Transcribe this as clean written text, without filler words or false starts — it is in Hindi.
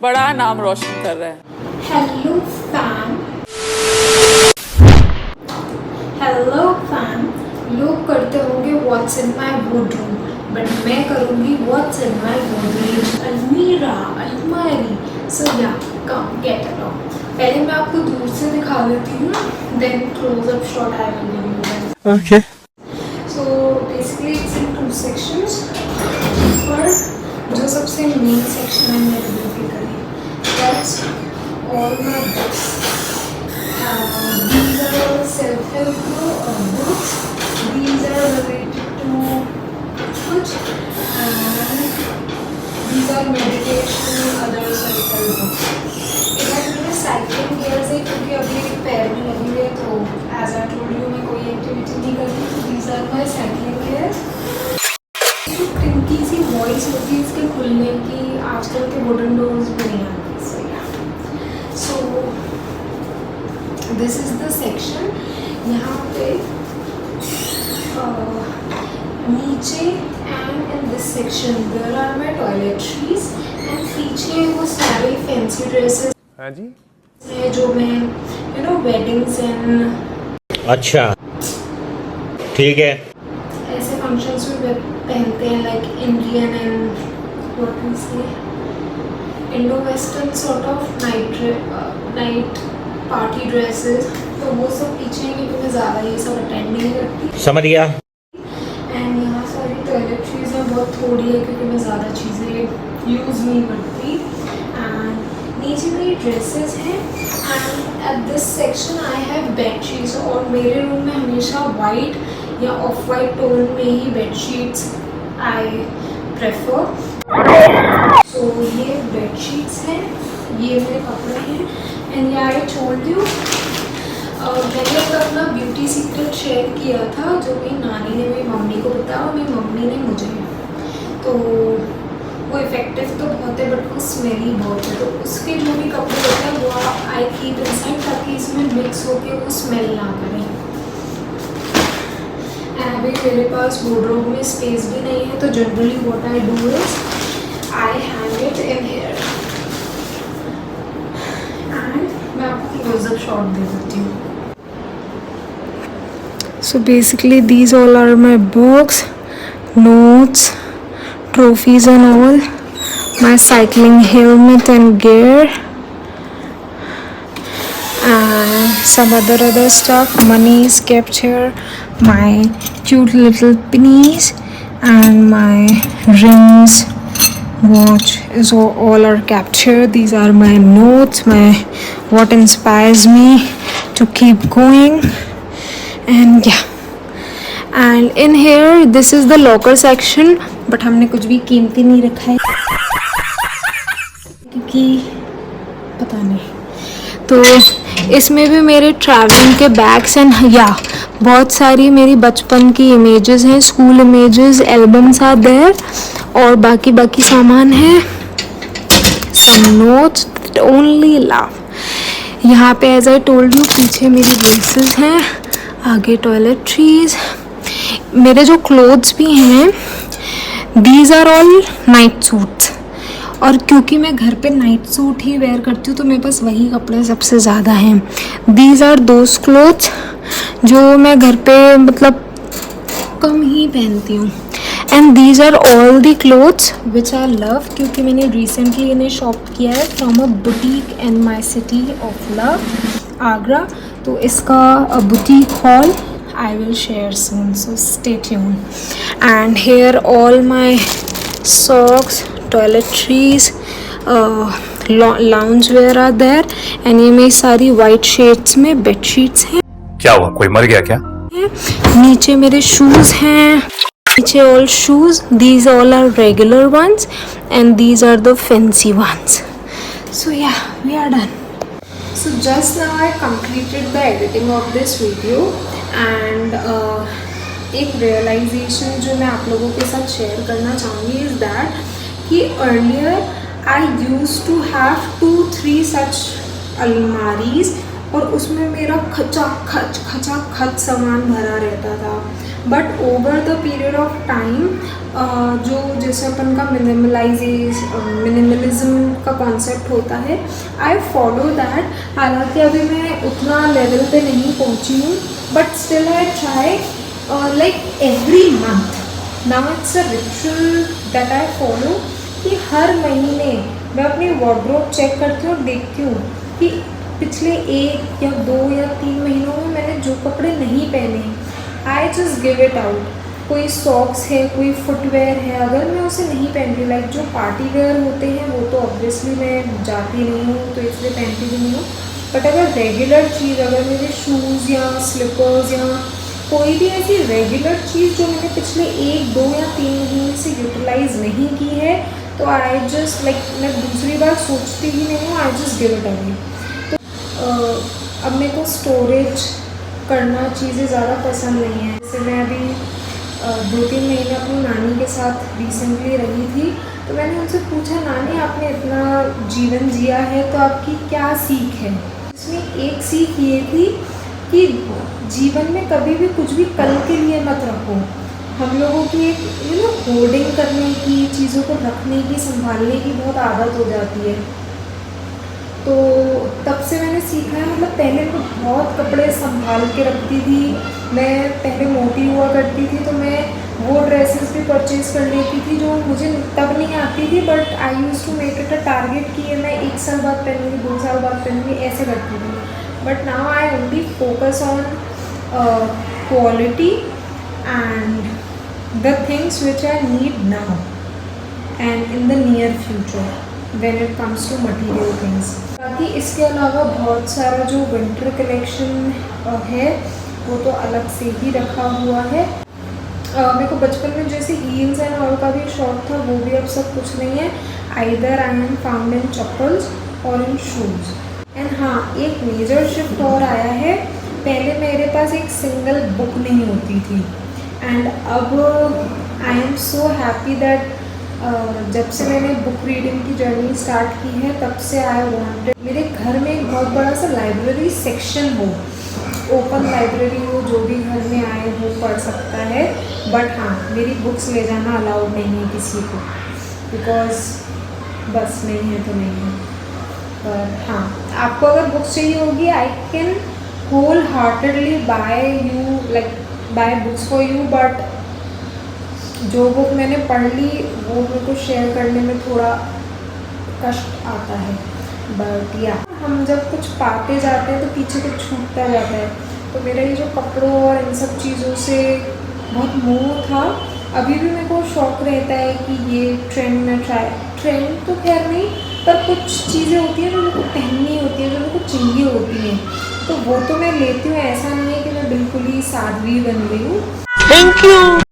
बड़ा नाम रोशन कर रहा है। Hello fam, hello fam. लोग करते होंगे व्हाट्स इन माई वुडरूम, बट मैं करूँगी व्हाट्स इन माई वुडरूम, अलमीरा, अलमारी। सो या कम गेट अलॉन्ग। पहले मैं आपको दूर से दिखा देती हूँ, then close up shot I will give you guys. Okay. So basically it's in 2 sections, पर जो सबसे मेन सेक्शन है मेरे दिल की करी, that's all my books. These are all self-help books. These are related to kuch, and these are meditation, other self-help books. इधर मेरे साइकिलिंग गियर्स है क्योंकि अभी पैर में लगी हुई है, तो एज आई टोल्ड यू मैं कोई एक्टिविटी नहीं करती, तो these are my cycling gears. जो टिंकी सी वॉइस होती है इसके खुलने की, आजकल के वुडन डोर्स भी नहीं आती। So this is the section. यहाँ पे नीचे and in this section there are my toiletries, and पीछे वो सारे fancy dresses हाँ जी हैं जो मैं weddings and अच्छा ठीक है ऐसे functions में पहनते हैं, like Indian and what we say Indo-Western sort of night party dresses, तो वो सब पीछे हैं क्योंकि मैं ज़्यादा ये सब अटेंड नहीं करती। समझ गया। एंड यहाँ सारी टॉयलेटरीज हैं, बहुत थोड़ी है क्योंकि मैं ज़्यादा चीज़ें यूज़ नहीं करती। एंड नीचे मेरी ड्रेसेस हैं, and at this section I have bedsheets, और मेरे रूम में हमेशा वाइट या ऑफ वाइट टोन में ही बेडशीट्स आई प्रेफर। सो ये बेडशीट्स हैं, ये मेरे कपड़े हैं, एंड आई टोल्ड यू मैंने एक अपना ब्यूटी सीक्रेट शेयर किया था जो मेरी नानी ने मेरी मम्मी को बताया और मेरी मम्मी ने मुझे, तो वो इफ़ेक्टिव तो बहुत है बट वो स्मेली बहुत है, तो उसके जो भी कपड़े होते हैं वो आई कीप इनसाइड ताकि इसमें मिक्स होकर वो स्मेल ना करें। एंड अभी मेरे पास वार्डरोब में स्पेस भी नहीं है, तो generally what I do is I hang it in here, and मैं आपको close-up shot दे देती हूँ। So basically these all are my books, notes, trophies and all, my cycling helmet and gear, and some other stuff. Money is kept here, my cute little pennies, and my rings, watch is all are kept here. These are my notes, what inspires me to keep going, and yeah, and in here this is the locker section, but हमने कुछ भी कीमती नहीं रखा है क्योंकि पता नहीं। तो इसमें भी मेरे ट्रैवलिंग के बैग्स एंड या बहुत सारी मेरी बचपन की इमेजेस हैं, school images, albums are there, और बाकी सामान है, some notes that only love. यहाँ पे एज आई टोल्ड यू पीछे मेरी ड्रेसेस हैं, आगे टॉयलेटरीज, मेरे जो क्लोथ्स भी हैं, these are all night suits, और क्योंकि मैं घर पे नाइट सूट ही वेयर करती हूँ तो मेरे पास वही कपड़े सबसे ज़्यादा हैं। दीज आर दोज क्लोथ्स जो मैं घर पे मतलब कम ही पहनती हूँ, and these are all the clothes which I love, क्योंकि मैंने रिसेंटली इन्हें शॉप किया है from a boutique in my city of love, Agra. तो इसका boutique haul I will share soon, so stay tune. And here all my socks, toiletries, lounge wear are there, and ये मेरी सारी वाइट शेड्स में बेडशीट्स हैं। क्या हुआ, कोई मर गया क्या? नीचे मेरे शूज़ हैं, नीचे all shoes, these all are regular ones and these are the fancy ones. So yeah, we are done. So just now I completed the editing of this video, and एक realization जो मैं आप लोगों के साथ शेयर करना चाहूँगी is that कि earlier I used to have 2-3 such अलमारीज और उसमें मेरा खचा खच सामान भरा रहता था। But over the period of time जो जैसे अपन का मिनिमलिज्म का कॉन्सेप्ट होता है, आई फॉलो दैट। हालांकि अभी मैं उतना लेवल पे नहीं पहुंची हूँ, but still I try like every month. Now it's a ritual that I follow कि हर महीने मैं अपनी वार्डरोब चेक करती हूँ और देखती हूँ कि पिछले 1 या 2 या 3 महीनों में मैंने जो कपड़े नहीं पहने, I just give it out. कोई सॉक्स है, कोई फुटवेयर है, अगर मैं उसे नहीं पहनती, लाइक जो पार्टी वेयर होते हैं वो तो ऑब्वियसली मैं जाती नहीं हूँ तो इसलिए पहनती भी नहीं हूँ। बट अगर रेगुलर चीज़, अगर मेरे शूज़ या स्लीपर्स या कोई भी ऐसी रेगुलर चीज़ जो मैंने पिछले 1, 2 या 3 महीने से यूटिलाइज नहीं की है, तो आई जस्ट लाइक मैं दूसरी बार सोचती ही नहीं हूँ, I just give it away. तो अब मेरे को स्टोरेज करना चीज़ें ज़्यादा पसंद नहीं है। जैसे मैं अभी 2-3 महीने अपनी नानी के साथ रिसेंटली रही थी, तो मैंने उनसे पूछा, नानी आपने इतना जीवन जिया है तो आपकी क्या सीख है? इसमें एक सीख ये थी कि जीवन में कभी भी कुछ भी कल के लिए मत रखो। हम लोगों की एक होर्डिंग करने की, चीज़ों को रखने की, संभालने की बहुत आदत हो जाती है। तो तब से मैंने सीखा है, मतलब पहले मैं बहुत कपड़े संभाल के रखती थी। मैं पहले मोटी हुआ करती थी तो मैं वो ड्रेसेस भी परचेज़ कर लेती थी जो मुझे तब नहीं आती थी, but I use to make it a target कि ये मैं 1 साल बाद पहनूँगी, 2 साल बाद पहनूँगी, ऐसे करती थी। But now I only focus on quality and the things which I need now and in the near future when it comes to material things। बाकी इसके अलावा बहुत सारा जो विंटर कलेक्शन है वो तो अलग से ही रखा हुआ है। मेरे को बचपन में जैसे हील्स एंड ऑल का भी शौक था, वो भी अब सब कुछ नहीं है। Either I am found in chappals और इन शूज़। एंड हाँ, एक मेजर शिफ्ट और आया है। पहले मेरे पास एक सिंगल बुक नहीं होती थी, एंड अब I am so happy that जब से मैंने बुक रीडिंग की जर्नी स्टार्ट की है, तब से आई वांटेड मेरे घर में एक बहुत बड़ा सा लाइब्रेरी सेक्शन हो, ओपन लाइब्रेरी हो, जो भी घर में आए वो पढ़ सकता है। बट हाँ, मेरी बुक्स ले जाना अलाउड नहीं है किसी को, बिकॉज बस नहीं है तो नहीं है। पर हाँ, आपको अगर बुक्स चाहिए होगी, I can wholeheartedly buy books for you, but जो बुक मैंने पढ़ ली वो मेरे को शेयर करने में थोड़ा कष्ट आता है। बट या हम जब कुछ पाते जाते हैं तो पीछे कुछ छूटता जाता है। तो मेरा ये जो कपड़ों और इन सब चीज़ों से बहुत मोह था। अभी भी मेरे को शौक़ रहता है कि ये ट्रेंड में ट्रेंड तो खैर नहीं, पर कुछ चीज़ें होती हैं जो मेरे को पहननी होती है, जो मेरे को चाहिए होती हैं, तो वो तो मैं लेती हूँ। ऐसा नहीं है कि मैं बिल्कुल ही साध्वी बन गई हूँ। Thank you.